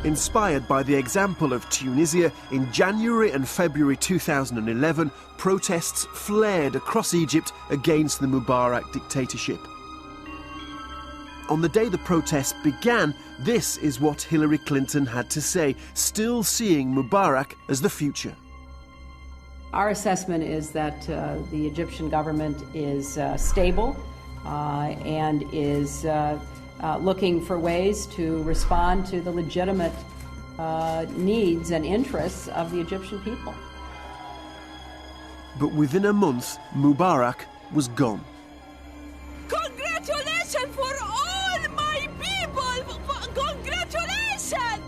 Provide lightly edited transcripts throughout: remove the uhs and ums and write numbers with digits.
Inspired by the example of Tunisia, in January and February 2011, protests flared across Egypt against the Mubarak dictatorship. On the day the protests began, this is what Hillary Clinton had to say, still seeing Mubarak as the future. Our assessment is that the Egyptian government is stable and is looking for ways to respond to the legitimate needs and interests of the Egyptian people. But within a month, Mubarak was gone. Congratulations for all my people! Congratulations!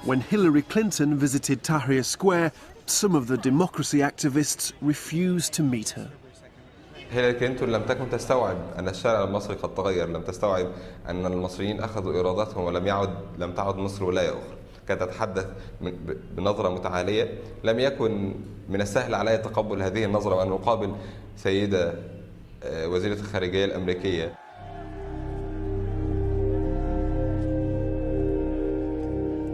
When Hillary Clinton visited Tahrir Square, some of the democracy activists refused to meet her. هيلاري كلينتون لم تكن تستوعب أن الشارع المصري قد تغير، لم تستوعب أن المصريين أخذوا إيراداتهم لم تعد مصر ولاية أخرى. كانت تتحدث بنظرة متعالية، لم يكن من السهل علي تقبل هذه النظرة وأن أقابل سيدة وزيرة الخارجية الأمريكية.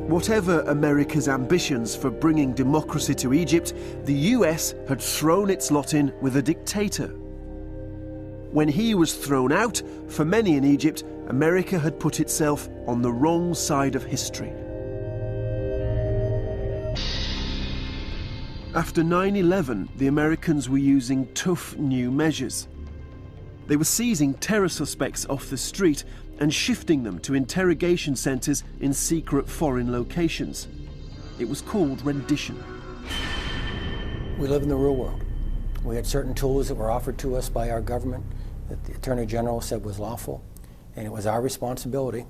Whatever America's ambitions for bringing democracy to Egypt, the US had thrown its lot in with a dictator. When he was thrown out, for many in Egypt, America had put itself on the wrong side of history. After 9/11, the Americans were using tough new measures. They were seizing terror suspects off the street and shifting them to interrogation centres in secret foreign locations. It was called rendition. We live in the real world. We had certain tools that were offered to us by our government that the Attorney General said was lawful, and it was our responsibility,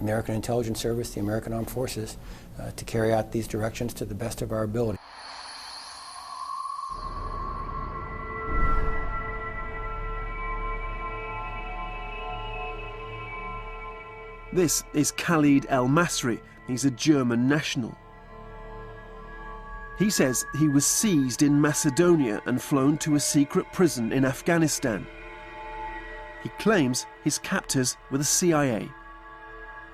American Intelligence Service, the American Armed Forces, to carry out these directions to the best of our ability. This is Khalid El-Masri. He's a German national. He says he was seized in Macedonia and flown to a secret prison in Afghanistan. He claims his captors were the CIA.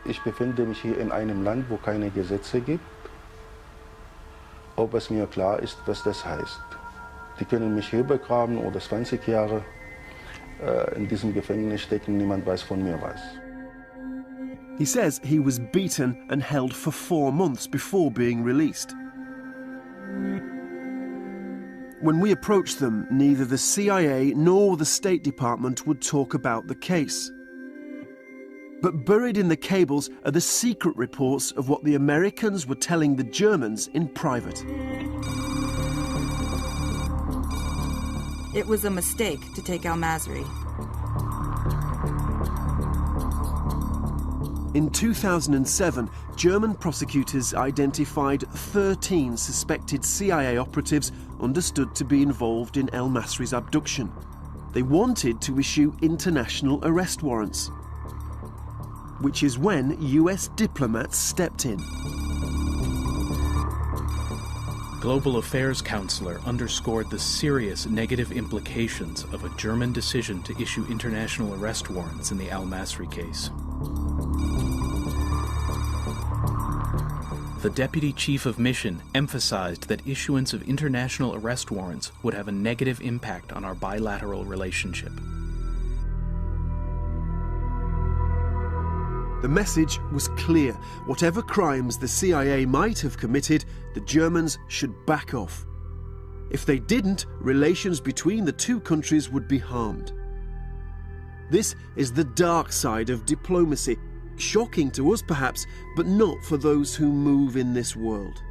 Ich befinde mich hier in einem Land, wo keine Gesetze gibt, ob es mir klar ist, was das heißt. Die können mich hier begraben oder 20 Jahre in diesem Gefängnis stecken, niemand weiß von mir was. He says he was beaten and held for 4 months before being released. When we approached them, neither the CIA nor the State Department would talk about the case. But buried in the cables are the secret reports of what the Americans were telling the Germans in private. It was a mistake to take El-Masri. In 2007, German prosecutors identified 13 suspected CIA operatives understood to be involved in El-Masri's abduction. They wanted to issue international arrest warrants, which is when US diplomats stepped in. Global Affairs Counselor underscored the serious negative implications of a German decision to issue international arrest warrants in the El-Masri case. The Deputy Chief of Mission emphasized that issuance of international arrest warrants would have a negative impact on our bilateral relationship. The message was clear. Whatever crimes the CIA might have committed, the Germans should back off. If they didn't, relations between the two countries would be harmed. This is the dark side of diplomacy. Shocking to us, perhaps, but not for those who move in this world.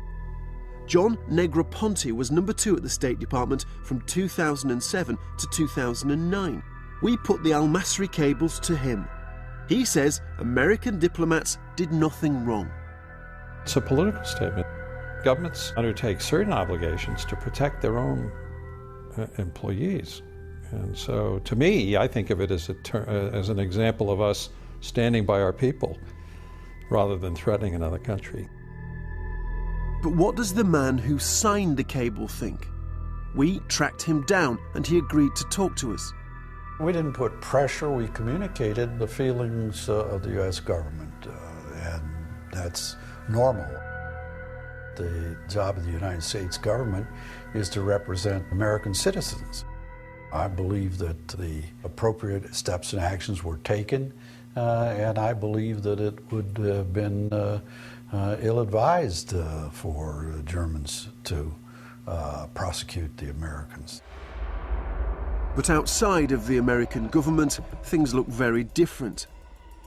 John Negroponte was number 2 at the State Department from 2007 to 2009. We put the El-Masri cables to him. He says American diplomats did nothing wrong. It's a political statement. Governments undertake certain obligations to protect their own employees. And so, to me, I think of it as an example of us standing by our people rather than threatening another country. But what does the man who signed the cable think? We tracked him down and he agreed to talk to us. We didn't put pressure, we communicated the feelings of the U.S. government, and that's normal. The job of the United States government is to represent American citizens. I believe that the appropriate steps and actions were taken, and I believe that it would have been ill-advised for the Germans to prosecute the Americans. But outside of the American government, things look very different.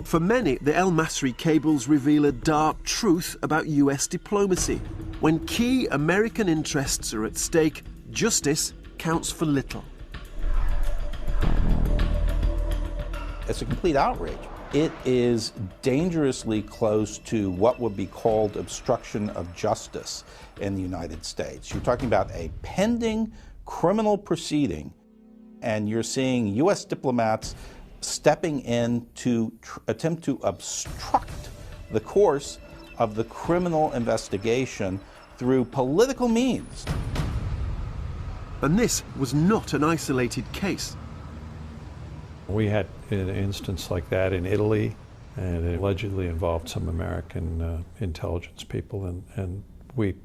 For many, the El Masri cables reveal a dark truth about US diplomacy. When key American interests are at stake, justice counts for little. It's a complete outrage. It is dangerously close to what would be called obstruction of justice in the United States. You're talking about a pending criminal proceeding, and you're seeing U.S. diplomats stepping in to attempt to obstruct the course of the criminal investigation through political means. And this was not an isolated case. We had an instance like that in Italy, and it allegedly involved some American intelligence people, and we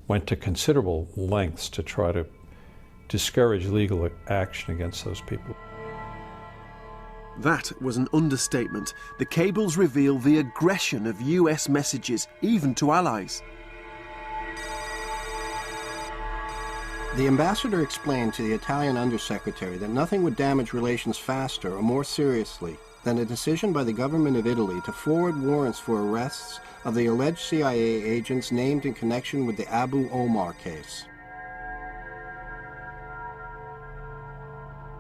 went to considerable lengths to try to discourage legal action against those people. That was an understatement. The cables reveal the aggression of US messages, even to allies. The ambassador explained to the Italian undersecretary that nothing would damage relations faster or more seriously than a decision by the government of Italy to forward warrants for arrests of the alleged CIA agents named in connection with the Abu Omar case.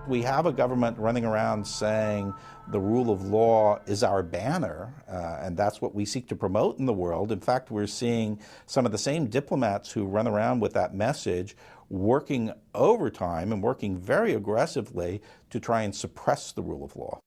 We have a government running around saying the rule of law is our banner, and that's what we seek to promote in the world. In fact, we're seeing some of the same diplomats who run around with that message working overtime and working very aggressively to try and suppress the rule of law.